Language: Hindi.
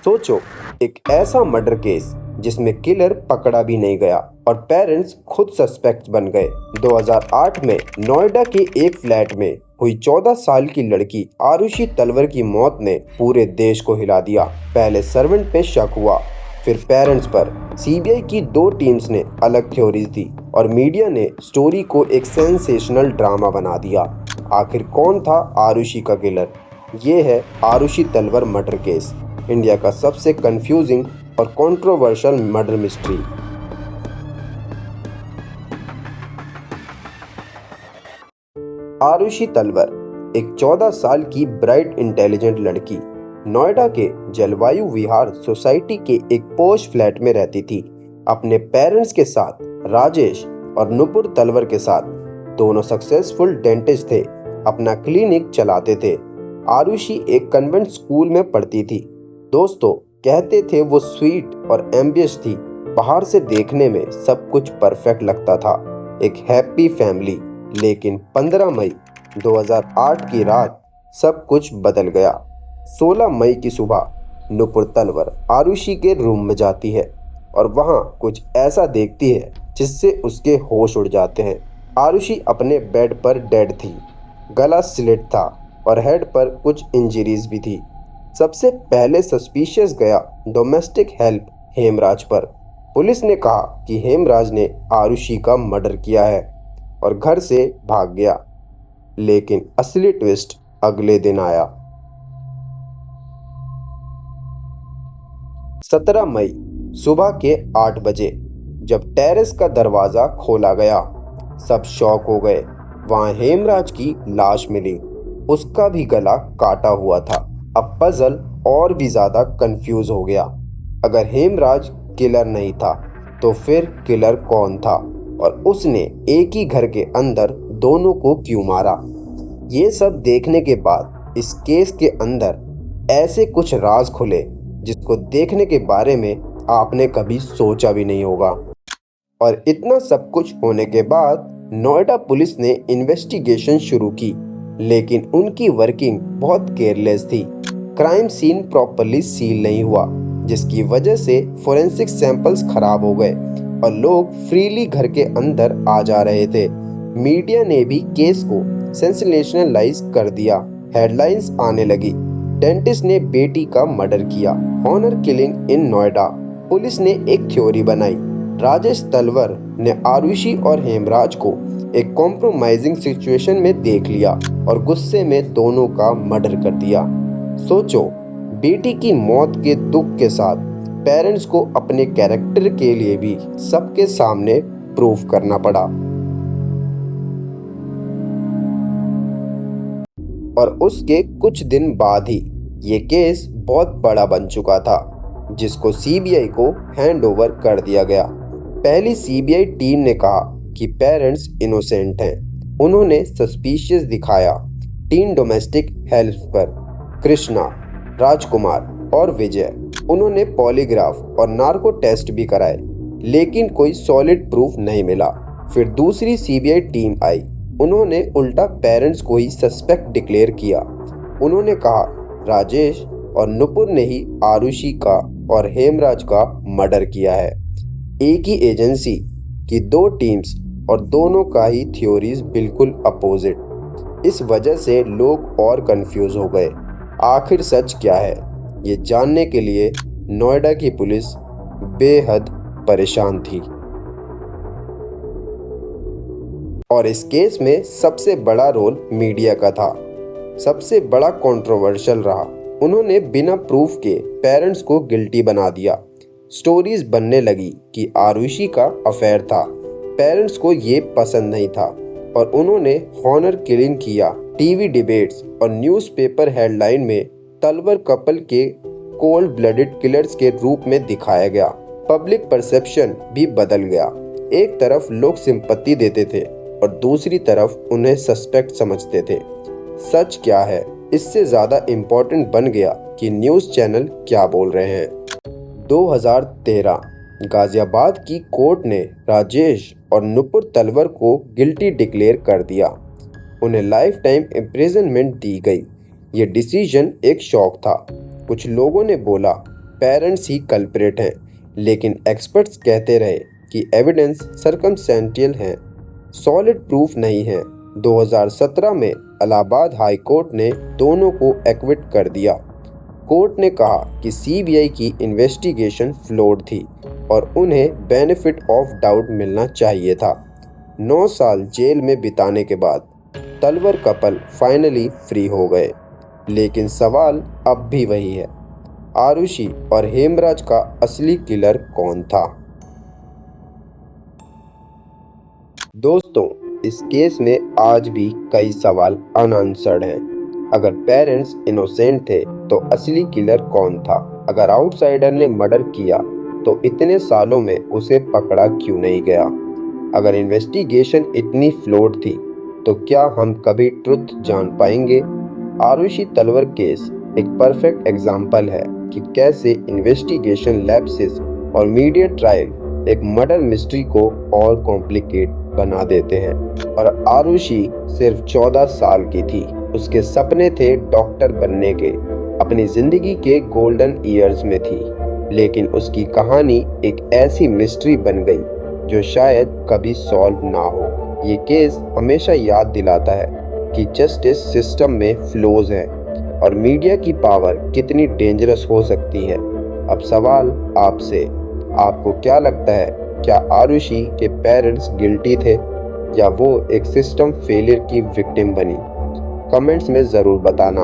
सोचो, एक ऐसा मर्डर केस जिसमें किलर पकड़ा भी नहीं गया और पेरेंट्स खुद सस्पेक्ट बन गए। 2008 में नोएडा के एक फ्लैट में हुई 14 साल की लड़की आरुषि तलवर की मौत ने पूरे देश को हिला दिया। पहले सर्वेंट पे शक हुआ, फिर पेरेंट्स पर। सीबीआई की 2 टीम्स ने अलग थ्योरीज दी और मीडिया ने स्टोरी को एक सेंसेशनल ड्रामा बना दिया। आखिर कौन था आरुषि का किलर? ये है आरुषि तलवर मर्डर केस, इंडिया का सबसे कंफ्यूजिंग और कंट्रोवर्शियल मर्डर मिस्ट्री। आरुषि तलवर एक 14 साल की ब्राइट इंटेलिजेंट लड़की नोएडा के जलवायु विहार सोसाइटी के एक पॉश फ्लैट में रहती थी। अपने पेरेंट्स के साथ, राजेश और नुपुर तलवर के साथ। दोनों सक्सेसफुल डेंटिस्ट थे, अपना क्लिनिक चलाते थे। आरुषि एक कन्वेंट स्कूल में पढ़ती थी। दोस्तों कहते थे वो स्वीट और एम्बियस थी। बाहर से देखने में सब कुछ परफेक्ट लगता था, एक हैप्पी फैमिली। लेकिन 15 मई 2008 की रात सब कुछ बदल गया। 16 मई की सुबह नुपुर तलवर आरुषि के रूम में जाती है और वहां कुछ ऐसा देखती है जिससे उसके होश उड़ जाते हैं। आरुषि अपने बेड पर डेड थी, गला स्लिट था और हेड पर कुछ इंजरीज भी थी। सबसे पहले सस्पिशियस गया डोमेस्टिक हेल्प हेमराज पर। पुलिस ने कहा कि हेमराज ने आरुषि का मर्डर किया है और घर से भाग गया। लेकिन असली ट्विस्ट अगले दिन आया। 17 मई सुबह के 8 बजे जब टेरेस का दरवाजा खोला गया, सब शॉक हो गए। वहां हेमराज की लाश मिली, उसका भी गला काटा हुआ था। अब पजल और भी ज्यादा कंफ्यूज हो गया। अगर हेमराज किलर नहीं था तो फिर किलर कौन था और उसने एक ही घर के अंदर दोनों को क्यों मारा? ये सब देखने के बाद इस केस के अंदर ऐसे कुछ राज खुले जिसको देखने के बारे में आपने कभी सोचा भी नहीं होगा। और इतना सब कुछ होने के बाद नोएडा पुलिस ने इन्वेस्टिगेशन शुरू की, लेकिन उनकी वर्किंग बहुत केयरलेस थी। क्राइम सीन प्रॉपरली सील नहीं हुआ, जिसकी वजह से फोरेंसिक सैंपल्स खराब हो गए और लोग फ्रीली घर के अंदर आ जा रहे थे। मीडिया ने भी केस को सेंसेशनलाइज कर दिया। हेडलाइंस आने लगी, डेंटिस्ट ने बेटी का मर्डर किया, honour killing in Noida. Police ने एक थ्योरी बनाई, राजेश तलवर ने आरुषि और हेमराज को एक कॉम्प्रोमाइजिंग सिचुएशन में देख लिया और गुस्से में दोनों का मर्डर कर दिया। सोचो, बेटी की मौत के दुख के साथ पेरेंट्स को अपने कैरेक्टर के लिए भी सबके सामने प्रूव करना पड़ा। और उसके कुछ दिन बाद ही ये केस बहुत बड़ा बन चुका था, जिसको सीबीआई को हैंड ओवर कर दिया गया। पहली सीबीआई टीम ने कहा कि पेरेंट्स इनोसेंट हैं। उन्होंने सस्पिशियस दिखाया टीन डोमेस्टिक हेल्प पर, कृष्णा, राजकुमार और विजय। उन्होंने पॉलीग्राफ और नार्को टेस्ट भी कराए, लेकिन कोई सॉलिड प्रूफ नहीं मिला। फिर दूसरी सीबीआई टीम आई, उन्होंने उल्टा पेरेंट्स को ही सस्पेक्ट डिक्लेयर किया। उन्होंने कहा राजेश और नुपुर ने ही आरुषि का और हेमराज का मर्डर किया है। एक ही एजेंसी की 2 टीम्स और दोनों का ही थ्योरीज बिल्कुल अपोजिट। इस वजह से लोग और कंफ्यूज हो गए। आखिर सच क्या है, ये जानने के लिए नोएडा की पुलिस बेहद परेशान थी। और इस केस में सबसे बड़ा रोल मीडिया का था। सबसे बड़ा कंट्रोवर्शियल रहा। उन्होंने बिना प्रूफ के पेरेंट्स को गिल्टी बना दिया। स्टोरीज बनने लगी कि आरुषि का अफेयर था, पेरेंट्स को ये पसंद नहीं था और उन्होंने हॉनर किलिंग किया। टीवी डिबेट्स और न्यूज़पेपर हेडलाइन में तलवर कपल के कोल्ड ब्लडेड किलर्स के रूप में दिखाया गया। पब्लिक परसेप्शन भी बदल गया। एक तरफ लोग सिंपैथी देते थे और दूसरी तरफ उन्हें सस्पेक्ट समझते थे। सच क्या है, इससे ज़्यादा इम्पोर्टेंट बन गया कि न्यूज़ चैनल क्या बोल रहे हैं। 2013 गाजियाबाद की कोर्ट ने राजेश और नुपुर तलवर को गिल्टी डिक्लेयर कर दिया। उन्हें लाइफ टाइम इम्प्रिजनमेंट दी गई। ये डिसीजन एक शॉक था। कुछ लोगों ने बोला पेरेंट्स ही कल्प्रेट हैं, लेकिन एक्सपर्ट्स कहते रहे कि एविडेंस सर्कमस्टेंशियल है, सॉलिड प्रूफ नहीं है। 2017 में इलाहाबाद हाई कोर्ट ने दोनों को एक्विट कर दिया। कोर्ट ने कहा कि सीबीआई की इन्वेस्टिगेशन फ्लॉड थी और उन्हें बेनिफिट ऑफ डाउट मिलना चाहिए था। 9 साल जेल में बिताने के बाद तलवर कपल फाइनली फ्री हो गए, लेकिन सवाल अब भी वही है, आरुषि और हेमराज का असली किलर कौन था? दोस्तों, इस केस में आज भी कई सवाल अनआंसर्ड हैं। अगर पेरेंट्स इनोसेंट थे तो असली किलर कौन था? अगर आउटसाइडर ने मर्डर किया तो इतने सालों में उसे पकड़ा क्यों नहीं गया? अगर इन्वेस्टिगेशन इतनी फ्लॉड थी तो क्या हम कभी ट्रुथ जान पाएंगे? आरुषि तलवर केस एक परफेक्ट एग्जाम्पल है कि कैसे इन्वेस्टिगेशन लैप्सेस और मीडिया ट्रायल एक मर्डर मिस्ट्री को और कॉम्प्लिकेट बना देते हैं। और आरुषि सिर्फ 14 साल की थी, उसके सपने थे डॉक्टर बनने के, अपनी जिंदगी के गोल्डन ईयर्स में थी, लेकिन उसकी कहानी एक ऐसी मिस्ट्री बन गई जो शायद कभी सॉल्व ना हो। ये केस हमेशा याद दिलाता है कि जस्टिस सिस्टम में फ्लॉज है और मीडिया की पावर कितनी डेंजरस हो सकती है। अब सवाल आपसे, आपको क्या लगता है, क्या आरुषि के पेरेंट्स गिल्टी थे या वो एक सिस्टम फेलियर की विक्टिम बनी? कमेंट्स में ज़रूर बताना।